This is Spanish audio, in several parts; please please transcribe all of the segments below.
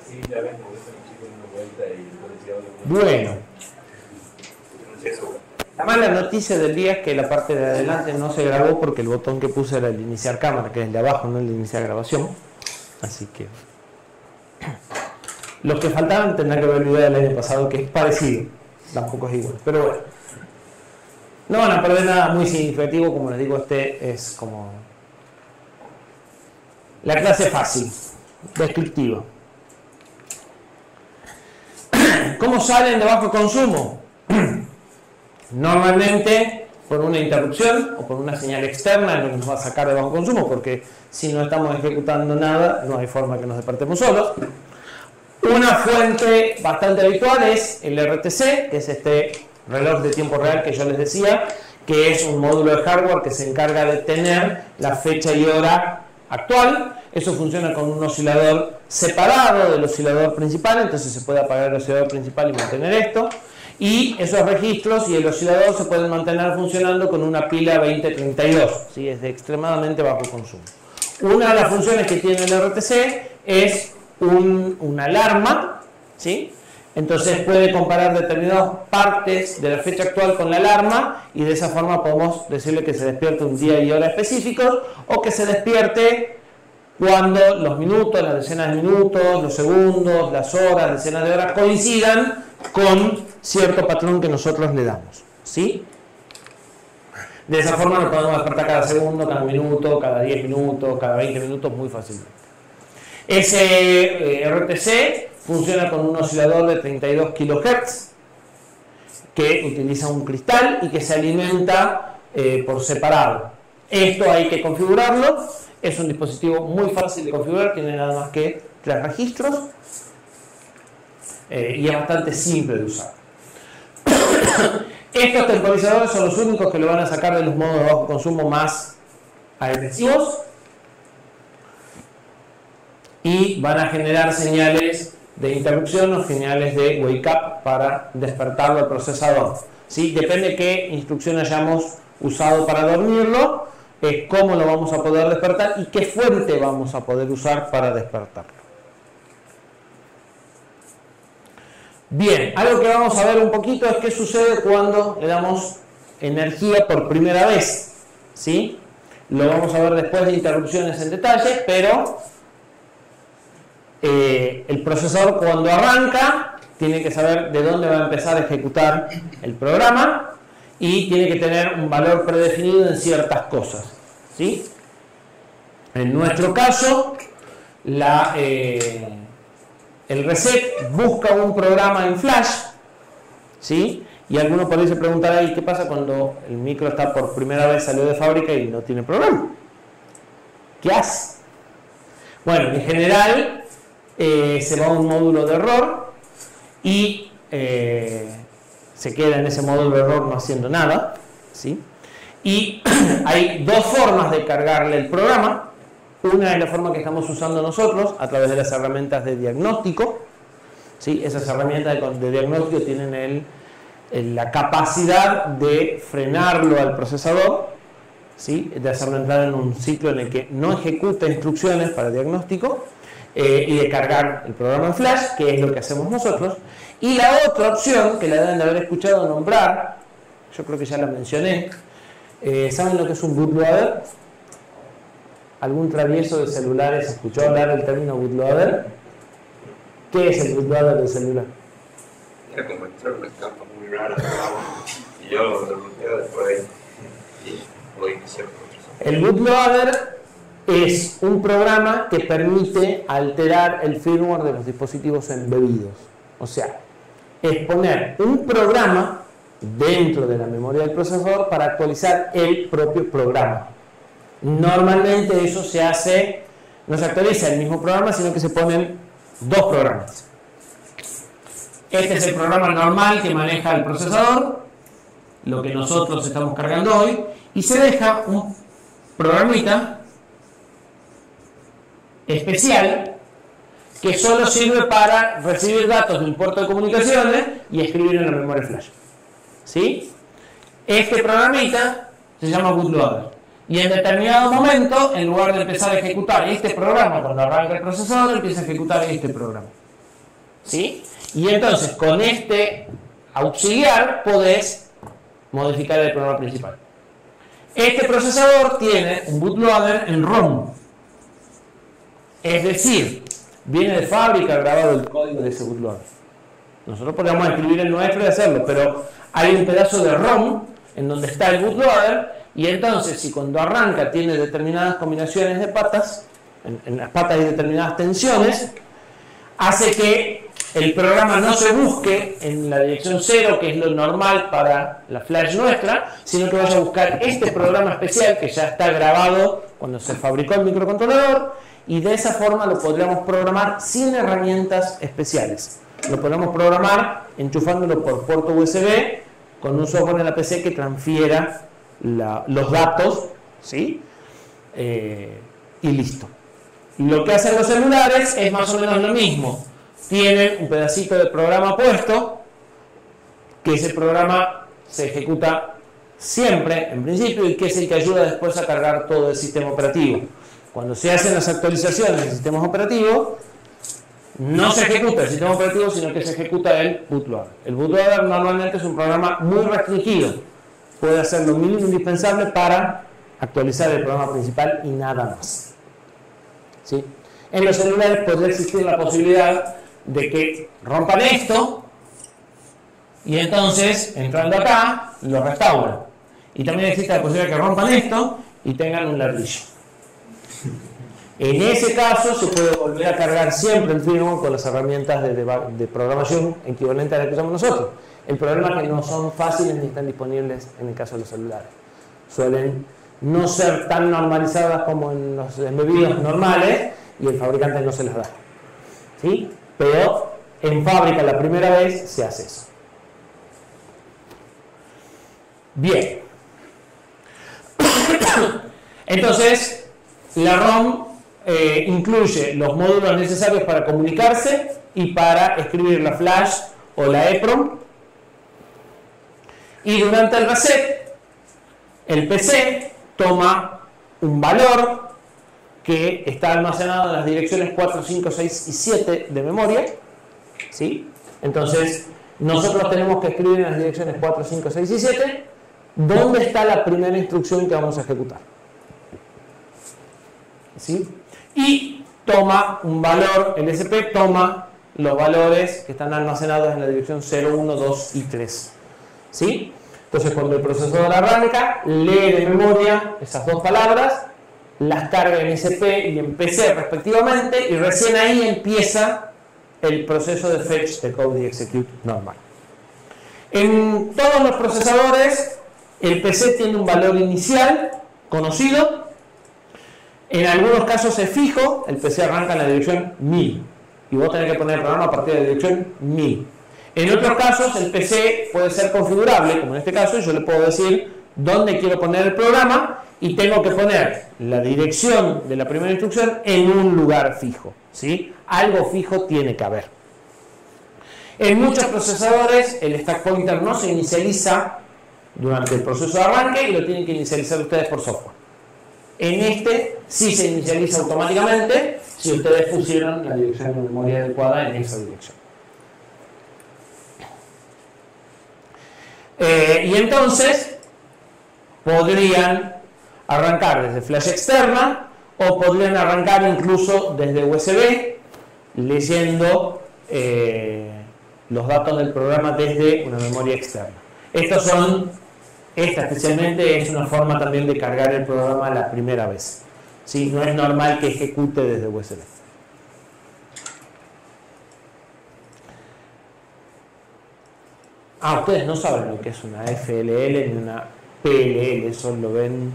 Sí, ya ven, por eso me chico en una vuelta y bueno. Además la noticia del día es que la parte de adelante no se grabó porque el botón que puse era el iniciar cámara, que es el de abajo, no el de iniciar grabación. Así que los que faltaban tendrán que ver el video del año pasado, que es parecido, tampoco es igual, pero bueno. No van a perder nada muy significativo, como les digo, este es como la clase fácil, descriptiva. ¿Cómo salen de bajo consumo? Normalmente por una interrupción o por una señal externa es lo que nos va a sacar de bajo consumo, porque si no estamos ejecutando nada, no hay forma que nos despertemos solos. Una fuente bastante habitual es el RTC, que es este reloj de tiempo real que yo les decía, que es un módulo de hardware que se encarga de tener la fecha y hora actual. Eso funciona con un oscilador separado del oscilador principal, entonces se puede apagar el oscilador principal y mantener esto. Y esos registros y el oscilador se pueden mantener funcionando con una pila 2032, ¿sí? Es de extremadamente bajo consumo. Una de las funciones que tiene el RTC es una alarma, ¿sí? Entonces puede comparar determinadas partes de la fecha actual con la alarma y de esa forma podemos decirle que se despierte un día y hora específicos o que se despierte cuando los minutos, las decenas de minutos, los segundos, las horas, decenas de horas coincidan con cierto patrón que nosotros le damos, ¿sí? De esa forma nos podemos despertar cada segundo, cada minuto, cada 10 minutos, cada 20 minutos muy fácilmente. Ese RTC funciona con un oscilador de 32 kHz que utiliza un cristal y que se alimenta por separado. Esto hay que configurarlo. Es un dispositivo muy fácil de configurar, tiene nada más que 3 registros y es bastante simple de usar. Estos temporizadores son los únicos que lo van a sacar de los modos de bajo consumo más agresivos y van a generar señales de interrupción o señales de wake up para despertarlo al procesador, ¿sí? Depende de qué instrucción hayamos usado para dormirlo, es cómo lo vamos a poder despertar y qué fuente vamos a poder usar para despertarlo. Bien, algo que vamos a ver un poquito es qué sucede cuando le damos energía por primera vez, ¿sí? Lo vamos a ver después de interrupciones en detalle, pero el procesador cuando arranca tiene que saber de dónde va a empezar a ejecutar el programa y tiene que tener un valor predefinido en ciertas cosas, ¿sí? En nuestro caso, el reset busca un programa en flash, ¿sí? Y alguno por ahí se preguntará, ¿y qué pasa cuando el micro está por primera vez, salió de fábrica y no tiene programa? ¿Qué hace? Bueno, en general se va a un módulo de error y se queda en ese módulo de error no haciendo nada, ¿sí? Y hay dos formas de cargarle el programa. Una es la forma que estamos usando nosotros a través de las herramientas de diagnóstico, ¿sí? Esas herramientas de diagnóstico tienen la capacidad de frenarlo al procesador, ¿sí? De hacerlo entrar en un ciclo en el que no ejecuta instrucciones para diagnóstico y de cargar el programa en flash, que es lo que hacemos nosotros. Y la otra opción, que la deben de haber escuchado nombrar, yo creo que ya la mencioné, ¿saben lo que es un bootloader? ¿Algún travieso de celulares escuchó hablar del término bootloader? ¿Qué es el bootloader del celular? Era como entrar una capa muy rara y yo lo bloqueé después ahí y lo inicié. El bootloader es un programa que permite alterar el firmware de los dispositivos embebidos. O sea, es poner un programa dentro de la memoria del procesador para actualizar el propio programa. Normalmente eso se hace, no se actualiza el mismo programa, sino que se ponen dos programas. Este es el programa normal que maneja el procesador, lo que nosotros estamos cargando hoy, y se deja un programita especial que solo sirve para recibir datos de un puerto de comunicaciones y escribir en la memoria flash, ¿sí? Este programita se llama bootloader y en determinado momento, en lugar de empezar a ejecutar este programa cuando arranca el procesador, empieza a ejecutar este programa. ¿sí? Y entonces con este auxiliar podés modificar el programa principal. Este procesador tiene un bootloader en ROM. Es decir, viene de fábrica grabado el código de ese bootloader. Nosotros podemos escribir el nuestro y hacerlo, pero hay un pedazo de ROM en donde está el bootloader, y entonces si cuando arranca tiene determinadas combinaciones de patas, en las patas hay determinadas tensiones, hace que el programa no se busque en la dirección 0, que es lo normal para la flash nuestra, sino que vaya a buscar este programa especial que ya está grabado cuando se fabricó el microcontrolador, y de esa forma lo podríamos programar sin herramientas especiales. Lo podemos programar enchufándolo por puerto USB con un software en la PC que transfiera los datos, ¿sí? Y listo. Lo que hacen los celulares es más o menos lo mismo. Tienen un pedacito de programa puesto, que ese programa se ejecuta siempre, en principio, y que es el que ayuda después a cargar todo el sistema operativo. Cuando se hacen las actualizaciones de sistemas operativos, no se ejecuta el sistema operativo, sino que se ejecuta el bootloader. El bootloader normalmente es un programa muy restringido. Puede hacer lo mínimo indispensable para actualizar el programa principal y nada más. ¿Sí? En los celulares podría existir la posibilidad de que rompan esto y entonces, entrando acá, lo restauran. Y también existe la posibilidad de que rompan esto y tengan un ladrillo. En ese caso se puede volver a cargar siempre el firmware con las herramientas de programación equivalentes a las que usamos nosotros. El problema es que no son fáciles ni están disponibles en el caso de los celulares. Suelen no ser tan normalizadas como en los embebidos normales y el fabricante no se las da. ¿Sí? Pero en fábrica la primera vez se hace eso. Bien. Entonces, la ROM incluye los módulos necesarios para comunicarse y para escribir la flash o la EPROM. Y durante el reset, el PC toma un valor que está almacenado en las direcciones 4, 5, 6 y 7 de memoria, ¿sí? Entonces, nosotros tenemos que escribir en las direcciones 4, 5, 6 y 7 dónde está la primera instrucción que vamos a ejecutar, ¿sí? Y toma un valor, el SP toma los valores que están almacenados en la dirección 0, 1, 2 y 3, ¿sí? Entonces, cuando el procesador arranca, lee de memoria esas dos palabras, las carga en SP y en PC respectivamente, y recién ahí empieza el proceso de fetch, decode y execute normal. En todos los procesadores, el PC tiene un valor inicial conocido. En algunos casos es fijo, el PC arranca en la dirección 1000 y vos tenés que poner el programa a partir de la dirección 1000. En otros casos el PC puede ser configurable, como en este caso yo le puedo decir dónde quiero poner el programa y tengo que poner la dirección de la primera instrucción en un lugar fijo, ¿sí? Algo fijo tiene que haber. En muchos procesadores el stack pointer no se inicializa durante el proceso de arranque y lo tienen que inicializar ustedes por software. En este sí se inicializa automáticamente si ustedes pusieron la dirección de memoria adecuada en esa dirección. Y entonces podrían arrancar desde flash externa o podrían arrancar incluso desde USB leyendo los datos del programa desde una memoria externa. Esta especialmente es una forma también de cargar el programa la primera vez. ¿Sí? No es normal que ejecute desde USB. Ustedes no saben lo que es una FLL ni una PLL, eso lo ven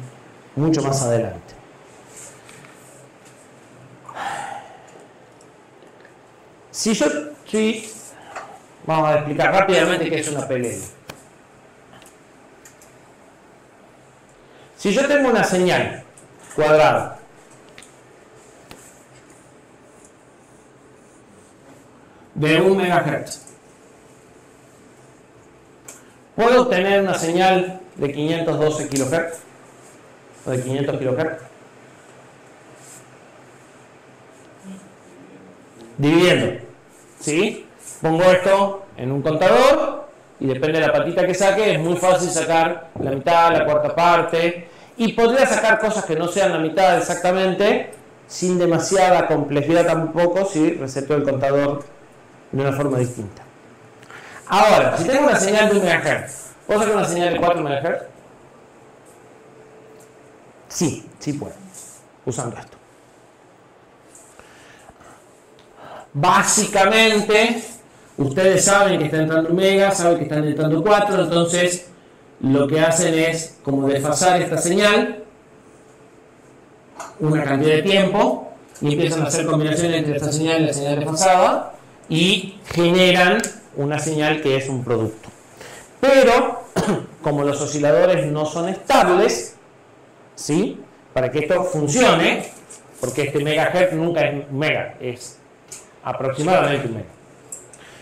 mucho más adelante. Vamos a explicar rápidamente qué es una PLL. Si yo tengo una señal cuadrada de 1 MHz, ¿puedo obtener una señal de 512 kHz o de 500 kHz? Dividiendo, ¿sí? pongo esto en un contador y depende de la patita que saque, es muy fácil sacar la mitad, la cuarta parte, y podría sacar cosas que no sean la mitad exactamente, sin demasiada complejidad tampoco, si reseto el contador de una forma distinta. Ahora, si tengo una señal de 1 MHz, ¿puedo sacar una señal de 4 MHz? Sí, sí puedo, usando esto. Básicamente, ustedes saben que está entrando 1 mega, saben que están entrando 4, entonces lo que hacen es como desfasar esta señal una cantidad de tiempo y empiezan a hacer combinaciones entre esta señal y la señal desfasada y generan una señal que es un producto. Pero, como los osciladores no son estables, ¿sí? Para que esto funcione, porque este megahertz nunca es 1 mega, es aproximadamente 1 mega.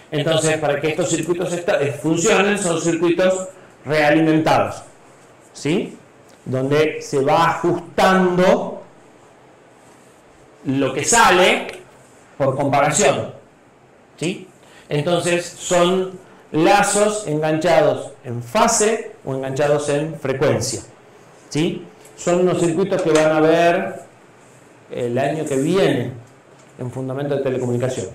Entonces, para que estos circuitos funcionen, son circuitos realimentados, ¿sí? Donde se va ajustando lo que sale por comparación, ¿sí? Entonces, son lazos enganchados en fase o enganchados en frecuencia, ¿sí? Son unos circuitos que van a ver el año que viene en Fundamentos de Telecomunicaciones.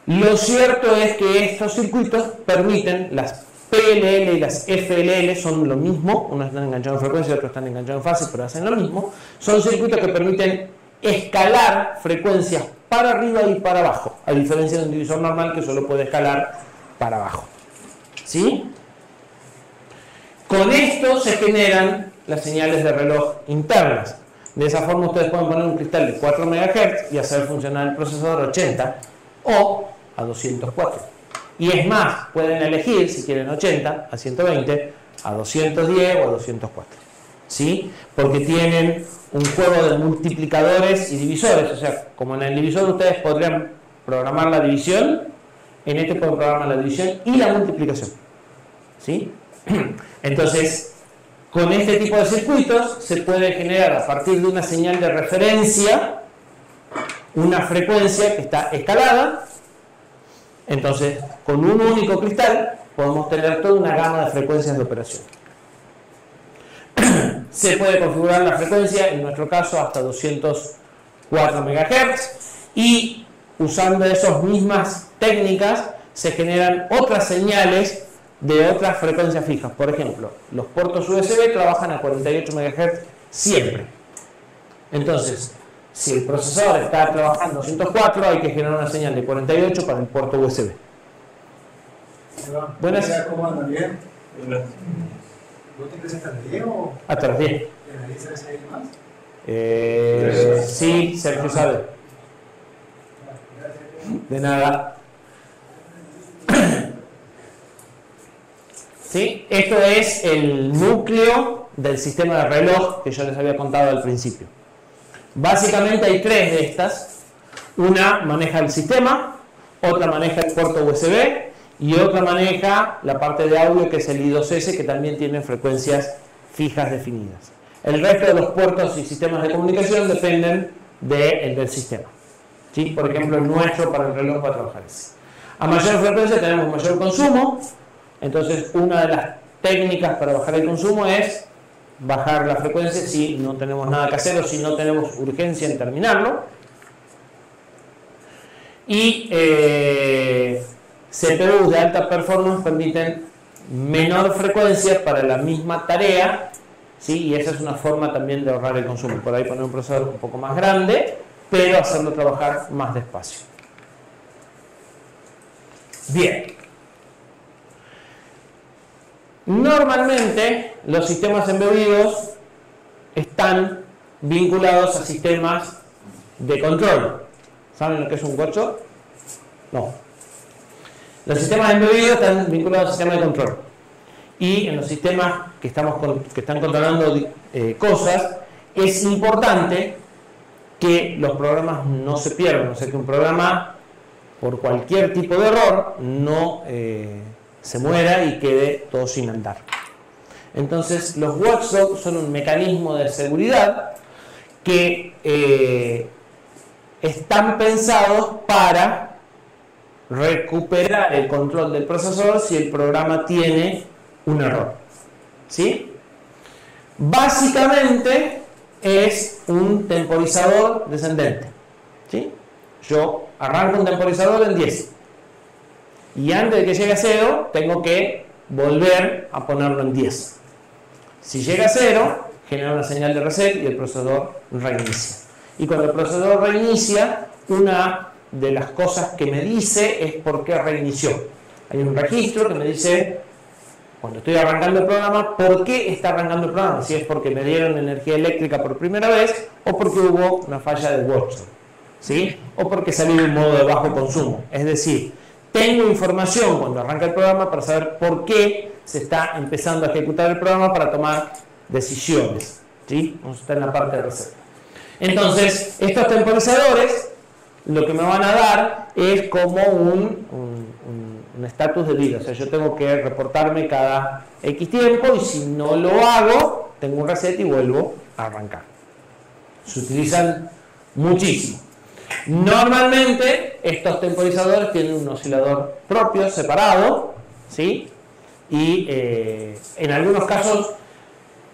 Lo cierto es que estos circuitos permiten, las PLL y las FLL son lo mismo, unos están enganchados en frecuencia y otros están enganchados en fase, pero hacen lo mismo. Son circuitos que permiten escalar frecuencias para arriba y para abajo, a diferencia de un divisor normal que solo puede escalar para abajo, ¿sí? Con esto se generan las señales de reloj internas. De esa forma ustedes pueden poner un cristal de 4 MHz y hacer funcionar el procesador a 80 o a 204. Y es más, pueden elegir si quieren 80, a 120, a 210 o a 204. ¿Sí? Porque tienen un juego de multiplicadores y divisores. O sea, como en el divisor ustedes podrían programar la división, en este pueden programar la división y la multiplicación. ¿Sí? Entonces, con este tipo de circuitos se puede generar a partir de una señal de referencia una frecuencia que está escalada. Entonces, con un único cristal podemos tener toda una gama de frecuencias de operación. Se puede configurar la frecuencia, en nuestro caso, hasta 204 MHz y usando esas mismas técnicas se generan otras señales de otras frecuencias fijas. Por ejemplo, los puertos USB trabajan a 48 MHz siempre. Entonces, si el procesador está trabajando 204, hay que generar una señal de 48 para el puerto USB. Buenas. ¿Cómo andan? ¿Bien? ¿Vos te crees hasta las 10 o...? Hasta las 10. ¿En las 10 sabes ahí más? Sí, Sergio sabe. De nada. ¿Sí? Esto es el núcleo del sistema de reloj que yo les había contado al principio. Básicamente hay 3 de estas. Una maneja el sistema, otra maneja el puerto USB y otra maneja la parte de audio que es el I2S, que también tiene frecuencias fijas definidas. El resto de los puertos y sistemas de comunicación dependen del sistema. ¿Sí? Por ejemplo, el nuestro para el reloj va a trabajar así. A mayor frecuencia tenemos mayor consumo. Entonces, una de las técnicas para bajar el consumo es bajar la frecuencia si no tenemos nada que hacer o si no tenemos urgencia en terminarlo. Y CPUs de alta performance permiten menor frecuencia para la misma tarea, ¿sí? Y esa es una forma también de ahorrar el consumo. Por ahí poner un procesador un poco más grande, pero hacerlo trabajar más despacio. Bien. Normalmente los sistemas embebidos están vinculados a sistemas de control. ¿Saben lo que es un gocho? No. Los sistemas embebidos están vinculados a sistemas de control. Y en los sistemas que están controlando cosas, es importante que los programas no se pierdan. O sea, que un programa, por cualquier tipo de error, no se muera y quede todo sin andar. Entonces, los watchdogs son un mecanismo de seguridad que están pensados para recuperar el control del procesador si el programa tiene un error. ¿Sí? Básicamente es un temporizador descendente. ¿Sí? Yo arranco un temporizador en 10 y antes de que llegue a 0 tengo que volver a ponerlo en 10. Si llega a 0 genera una señal de reset y el procesador reinicia. Y cuando el procesador reinicia, una de las cosas que me dice es por qué reinició. Hay un registro que me dice, cuando estoy arrancando el programa, por qué está arrancando el programa. Si es porque me dieron energía eléctrica por primera vez o porque hubo una falla de watchdog, ¿sí? O porque salí de un modo de bajo consumo. Es decir, tengo información cuando arranca el programa para saber por qué se está empezando a ejecutar el programa para tomar decisiones. ¿Sí? Vamos a estar en la parte de receta. Entonces, estos temporizadores lo que me van a dar es como un estatus de vida. O sea, yo tengo que reportarme cada X tiempo y si no lo hago, tengo un reset y vuelvo a arrancar. Se utilizan muchísimo. Normalmente, estos temporizadores tienen un oscilador propio, separado, ¿sí? Y en algunos casos,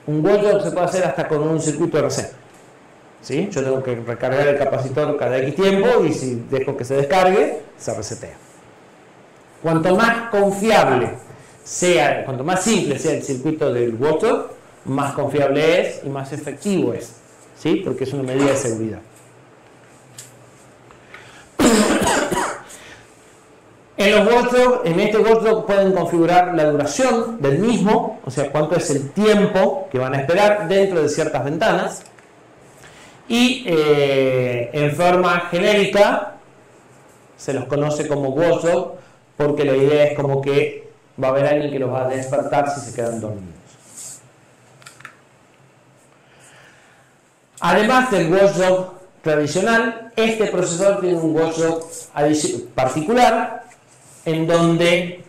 un watchdog se puede hacer hasta con un circuito de reset. ¿Sí? Yo tengo que recargar el capacitor cada X tiempo y si dejo que se descargue, se resetea. Cuanto más confiable sea, cuanto más simple sea el circuito del watchdog, más confiable es y más efectivo es. ¿Sí? Porque es una medida de seguridad. En los watchdog, en este watchdog pueden configurar la duración del mismo, o sea, cuánto es el tiempo que van a esperar dentro de ciertas ventanas. Y en forma genérica se los conoce como watchdog porque la idea es como que va a haber alguien que los va a despertar si se quedan dormidos. Además del watchdog tradicional, este procesador tiene un watchdog particular en donde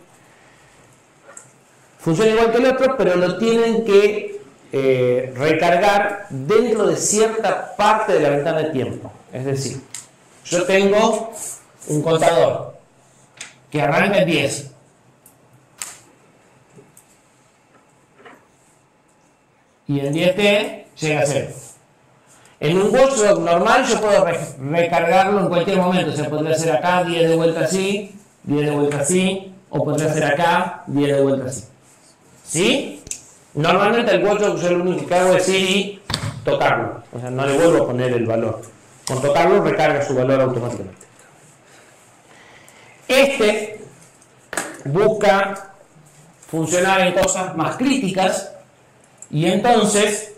funciona igual que el otro, pero lo tienen que recargar dentro de cierta parte de la ventana de tiempo. Es decir, yo tengo un contador que arranca en 10 y en 10T llega a 0. En un watchdog normal yo puedo recargarlo en cualquier momento. O sea, podría ser acá, 10 de vuelta así, 10 de vuelta así, o podría ser acá, 10 de vuelta así. ¿Sí? Normalmente el watchdog yo lo único que hago es ir y tocarlo. O sea, no le vuelvo a poner el valor. Con tocarlo recarga su valor automáticamente. Este busca funcionar en cosas más críticas y entonces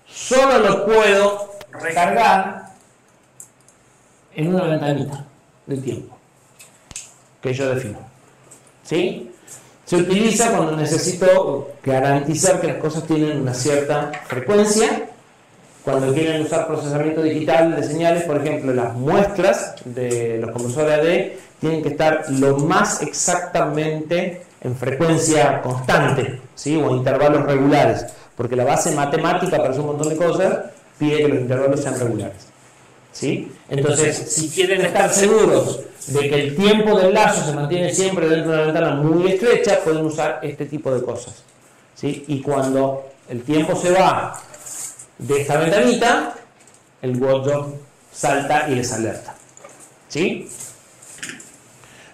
solo lo puedo recargar en una ventanita de tiempo que yo defino. ¿Sí? Se utiliza cuando necesito garantizar que las cosas tienen una cierta frecuencia. Cuando quieren usar procesamiento digital de señales, por ejemplo, las muestras de los conversores AD tienen que estar lo más exactamente en frecuencia constante, ¿sí? O en intervalos regulares, porque la base matemática para hacer un montón de cosas pide que los intervalos sean regulares. ¿Sí? Entonces, si quieren estar seguros de que el tiempo del lazo se mantiene siempre dentro de una ventana muy estrecha, pueden usar este tipo de cosas. ¿Sí? Y cuando el tiempo se va de esta ventanita, el watchdog salta y les alerta. ¿Sí?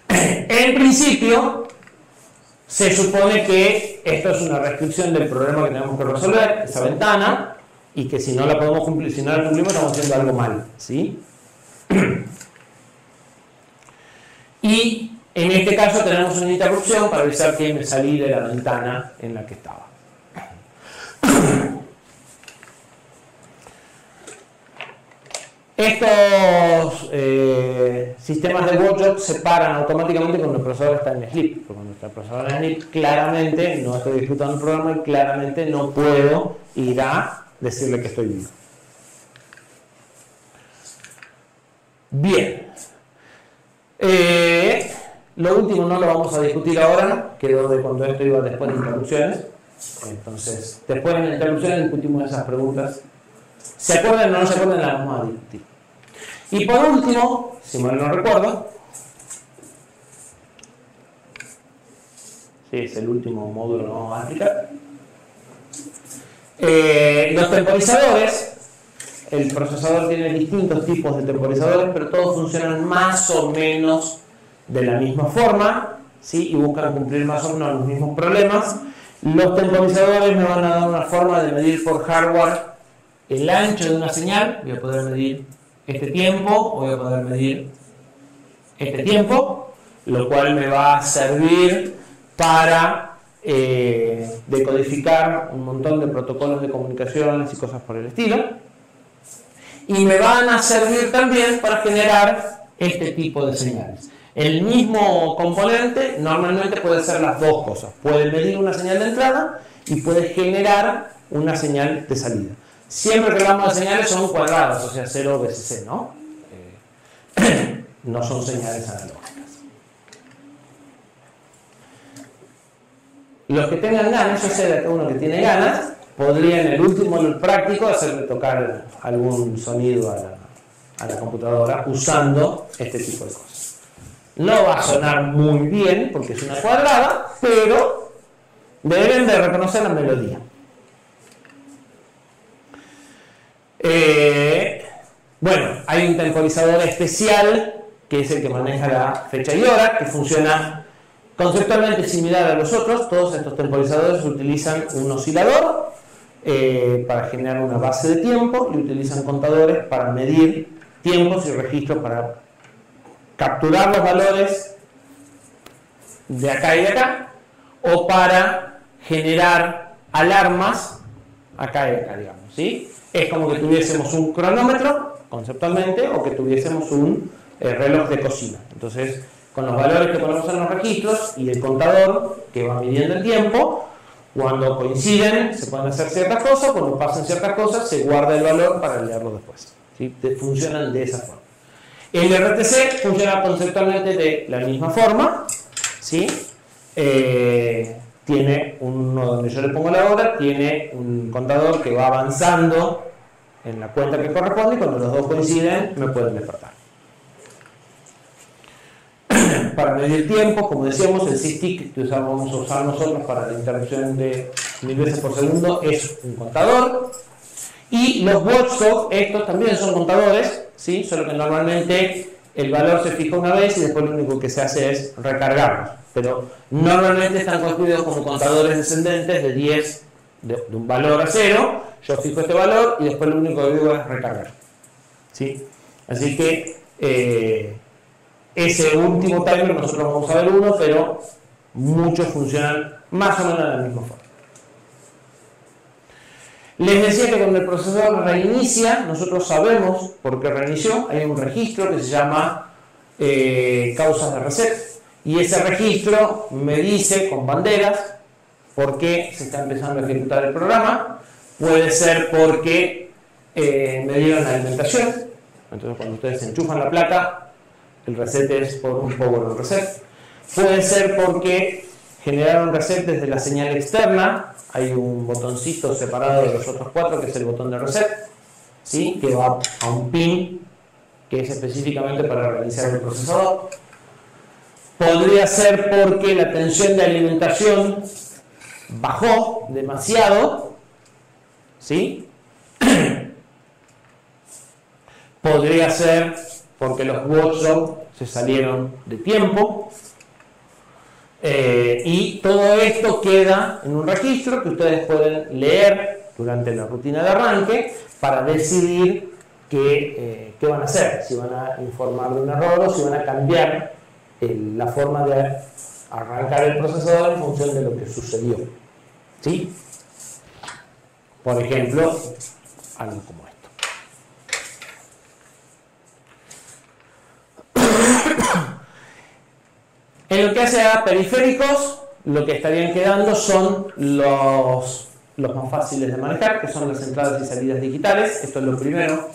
En principio, se supone que esto es una restricción del problema que tenemos que resolver, esa ventana, y que si no la podemos cumplir, si no la cumplimos, estamos haciendo algo mal. ¿Sí? Y en este caso tenemos una interrupción para avisar que me salí de la ventana en la que estaba. Estos sistemas de watchdog se paran automáticamente cuando el procesador está en sleep. Porque cuando está el procesador en sleep, claramente no estoy disfrutando el programa y claramente no puedo ir a decirle que estoy vivo. Bien. Lo último no lo vamos a discutir ahora, quedó de cuando esto iba después de interrupciones. Entonces, después en la interrupción discutimos esas preguntas. ¿Se acuerdan o no se acuerdan? Las vamos a discutir. Y por último, si mal no recuerdo, Este es el último módulo que vamos a explicar. Los temporizadores, el procesador tiene distintos tipos de temporizadores, pero todos funcionan más o menos de la misma forma, ¿sí? Y buscan cumplir más o menos los mismos problemas. Los temporizadores me van a dar una forma de medir por hardware el ancho de una señal. Voy a poder medir este tiempo, o voy a poder medir este tiempo, lo cual me va a servir para decodificar un montón de protocolos de comunicaciones y cosas por el estilo. Y me van a servir también para generar este tipo de señales. El mismo componente normalmente puede ser las dos cosas. Puede medir una señal de entrada y puede generar una señal de salida. Siempre que hablamos de señales son cuadradas, o sea 0 veces C, ¿no? No son señales analógicas. Los que tengan ganas, yo sé de uno que tiene ganas, podría en el último práctico hacerle tocar algún sonido a la computadora usando este tipo de cosas. No va a sonar muy bien porque es una cuadrada, pero deben de reconocer la melodía. Bueno, hay un temporizador especial que es el que maneja la fecha y hora, que funciona conceptualmente similar a los otros. Todos estos temporizadores utilizan un oscilador para generar una base de tiempo y utilizan contadores para medir tiempos y registros para capturar los valores de acá y de acá, o para generar alarmas acá y acá, digamos, ¿sí? Es como que tuviésemos un cronómetro, conceptualmente, o que tuviésemos un reloj de cocina. Entonces, con los valores que ponemos en los registros y el contador que va midiendo el tiempo, cuando coinciden se pueden hacer ciertas cosas, cuando pasan ciertas cosas se guarda el valor para leerlo después, ¿sí? Funcionan de esa forma. El RTC funciona conceptualmente de la misma forma, ¿sí? Tiene uno donde yo le pongo la hora, tiene un contador que va avanzando en la cuenta que corresponde y cuando los dos coinciden me pueden despertar. Para medir tiempo, como decíamos, el SysTick que vamos a usar nosotros para la interrupción de 1000 veces por segundo es un contador. Y los watchdog, estos también son contadores, ¿sí? Solo que normalmente el valor se fija una vez y después lo único que se hace es recargarlos. Pero normalmente están construidos como contadores descendentes de 10, de un valor a 0. Yo fijo este valor y después lo único que digo es recargar, ¿sí? Así que ese último timer nosotros vamos a ver uno, pero muchos funcionan más o menos de la misma forma. Les decía que cuando el procesador reinicia, nosotros sabemos por qué reinició. Hay un registro que se llama causas de reset, y ese registro me dice con banderas por qué se está empezando a ejecutar el programa. Puede ser porque me dieron la alimentación. Entonces cuando ustedes enchufan la placa, el reset es por un power reset. Puede ser porque generaron reset desde la señal externa. Hay un botoncito separado de los otros 4 que es el botón de reset, ¿sí? Que va a un pin que es específicamente para reiniciar el procesador. Podría ser porque la tensión de alimentación bajó demasiado, ¿sí? Podría ser porque los watchdog se salieron de tiempo. Y todo esto queda en un registro que ustedes pueden leer durante la rutina de arranque para decidir qué van a hacer, si van a informar de un error o si van a cambiar la forma de arrancar el procesador en función de lo que sucedió, ¿sí? Por ejemplo, algo como esto. En lo que hace a periféricos, lo que estarían quedando son los más fáciles de manejar, que son las entradas y salidas digitales. Esto es lo primero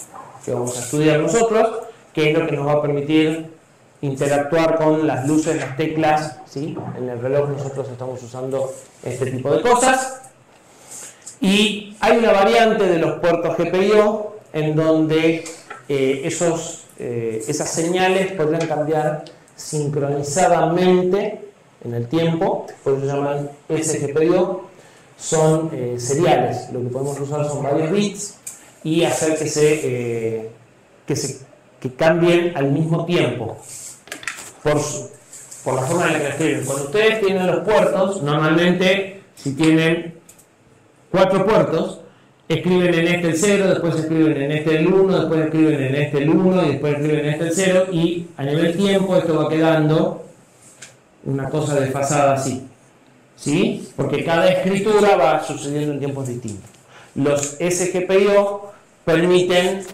que vamos a estudiar nosotros, que es lo que nos va a permitir interactuar con las luces, las teclas, ¿sí? En el reloj nosotros estamos usando este tipo de cosas. Y hay una variante de los puertos GPIO en donde esas señales podrían cambiar sincronizadamente en el tiempo, por eso se llaman SGPIO, son seriales. Lo que podemos usar son varios bits y hacer que cambien al mismo tiempo por la forma en la que escriben. Cuando ustedes tienen los puertos, normalmente si tienen 4 puertos, escriben en este el 0, después escriben en este el 1, después escriben en este el 1 y después escriben en este el 0, y a nivel tiempo esto va quedando una cosa desfasada así, ¿sí? Porque cada escritura va sucediendo en tiempos distintos. Los SGPIO permiten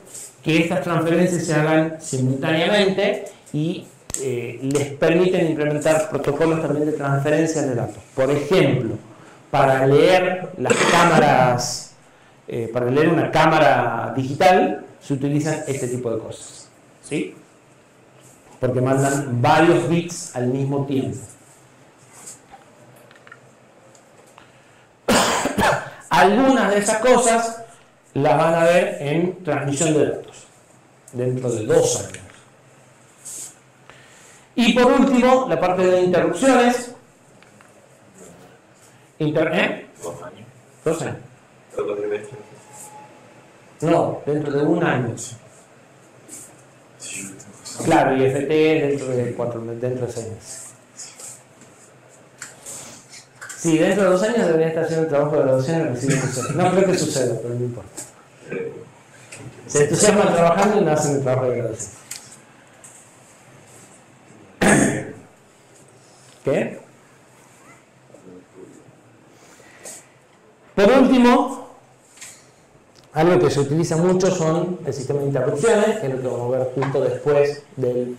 que estas transferencias se hagan simultáneamente y les permiten implementar protocolos también de transferencias de datos. Por ejemplo, para leer las cámaras, para leer una cámara digital, se utilizan este tipo de cosas, ¿sí? Porque mandan varios bits al mismo tiempo. Algunas de esas cosas las van a ver en transmisión de datos, dentro de 2 años. Y por último, la parte de interrupciones. 2 años. 2 años. Todo trimestre. No, dentro de 1 año. Claro, y FT dentro de 6 meses. Sí, dentro de 2 años debería estar haciendo el trabajo de graduación y recibiendo sucede. No creo que suceda, pero no importa. Se entusiasman trabajando y no hacen el trabajo de graduación. ¿Qué? Por último, algo que se utiliza mucho son el sistema de interrupciones, que es lo que vamos a ver justo después del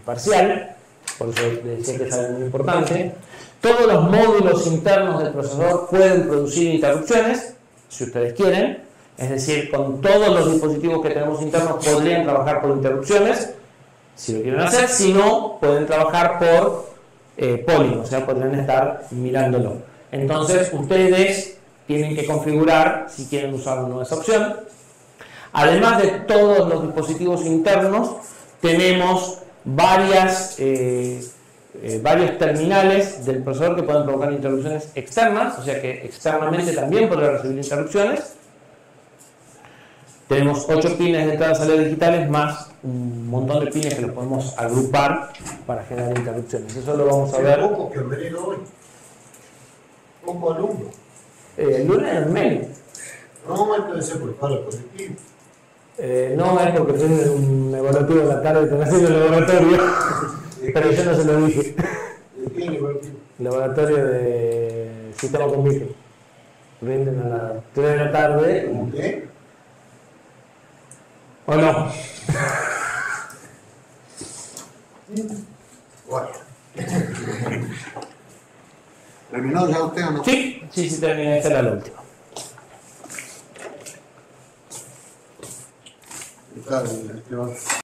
parcial, por eso decía que es algo muy importante. Todos los módulos internos del procesador pueden producir interrupciones, si ustedes quieren, es decir, con todos los dispositivos que tenemos internos podrían trabajar por interrupciones, si lo quieren hacer. Si no, pueden trabajar por polling, o sea, podrían estar mirándolo. Entonces, ustedes tienen que configurar si quieren usar o no esa opción. Además de todos los dispositivos internos, tenemos varios terminales del procesador que pueden provocar interrupciones externas, o sea que externamente también podrá recibir interrupciones. Tenemos 8 pines de entrada y salida digitales más un montón de pines que los podemos agrupar para generar interrupciones. Eso lo vamos a ver. Poco que habré hoy. Poco alumno. El lunes en medio. No, puede ser por paro colectivo. No, es porque estoy en un laboratorio en la tarde, estoy haciendo el laboratorio. Pero yo no se lo dije. ¿De qué laboratorio? Laboratorio de sistema con micro. Rinden a las 3 de la tarde. ¿Qué? ¿O no? Bueno. ¿Terminó ya usted o no? Sí, terminé. Esta era la última. Está bien, Esteban.